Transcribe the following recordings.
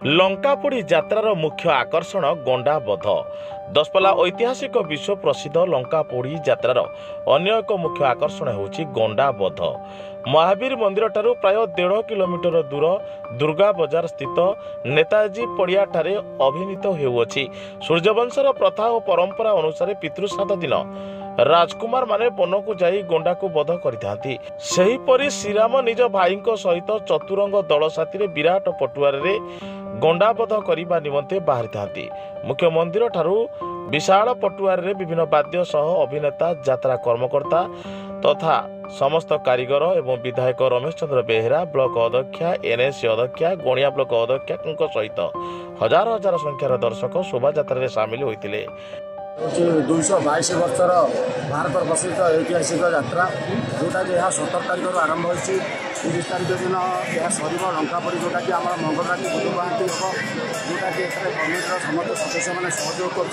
लंकापोड़ी यात्रार मुख्य आकर्षण गंडा बध दशपल्ला ऐतिहासिक विश्व प्रसिद्ध लंकापोड़ी यात्रार अन्य एक मुख्य आकर्षण होछि गंडा बध। महावीर मंदिर ठारू प्राय 1.5 किलोमीटर दूर दुर्गा बजार स्थित नेताजी पड़िया ठारे अभिनीत हेउछि। सूर्यवंशर प्रथा और परंपरा अनुसार पितृश्राद्ध दिन राजकुमार माने वन को जाई गंडा को बध करिथांती। सेहीपरि श्रीराम निज भाई सहित चतुरंग दल साथी विराट पटुआर रे गंडा बध करने निमंते बाहरी थांती। मुख्य मंदिर ठारू विशाल पटुआर रे विभिन्न वाद्य सह अभिनेता यात्रा कर्मकर्ता तथा समस्त कारीगर एवं विधायक रमेश चंद्र बेहेरा ब्लॉक अध्यक्षा एनएससी अध्यक्षा गणिया ब्लॉक अध्यक्षा सहित हजार हजार संख्यार दर्शक शोभा यात्रा सामिल होते। 222 वर्षर भारत प्रसिद्ध ऐतिहासिक यात्रा जोटा कि 17 तारिख आरंभ हो 30 तारिख दिन यह सर लंकापोड़ी जोटा कि आम मंगल राति बुधवार हम जोटा कि गवर्नमेंटर समस्त सदस्य मैंने सहयोग कर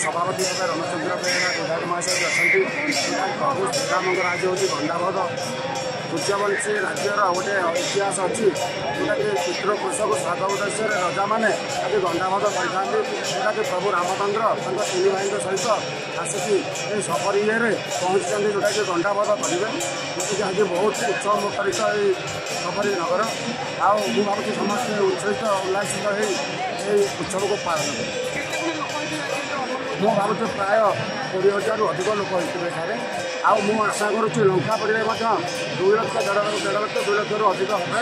सभापति भाव रमेशचंद्र बेहेरा विधायक महाशय अच्छा प्रभु श्रीराम राज्य हूँ गंडाबध सूर्यवंशी राज्यर गोटे इतिहास अच्छी जोटा कि पितृपुरुष को श्राद्ध उद्देश्य रजा मैंने आज गंडाबध करते जोटा कि प्रभु रामचंद्र तीन भाई सहित आसिकी सफर इे पहुँची जोटा कि गंडाबध करेंगे जोटा आज बहुत उत्सव मुखरित सफरी नगर आउ भावी समस्त उत्साहित उल्लासित हो उत्सव को पालन करें। मु भावुँ प्राय 20,000 अधिक लोक होते आउ मु आशा करुच्ची लंकापोड़ी 2 लक्ष 1.5 लक्ष 2 लक्ष अधिक हे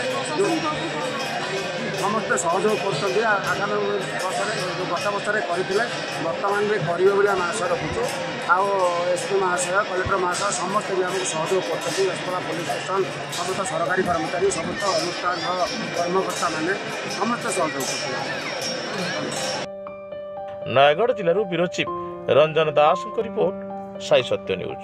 समस्ते सहयोग कर आगामी वर्ष गत वर्ष करते बर्तमान भी करेंगे बोली आम आशा रखुचु। आउ एसपी महाशय कलेक्टर महाशय समस्ते भी आमको सहयोग कर दशपल्ला पुलिस स्टेशन समस्त सरकारी कर्मचारी समस्त अनुष्ठान कर्मकर्ता मैंने समस्ते सहयोग कर। नयगढ़ जिलूर ब्यूरो चीफ रंजन दास रिपोर्ट साई सत्य न्यूज।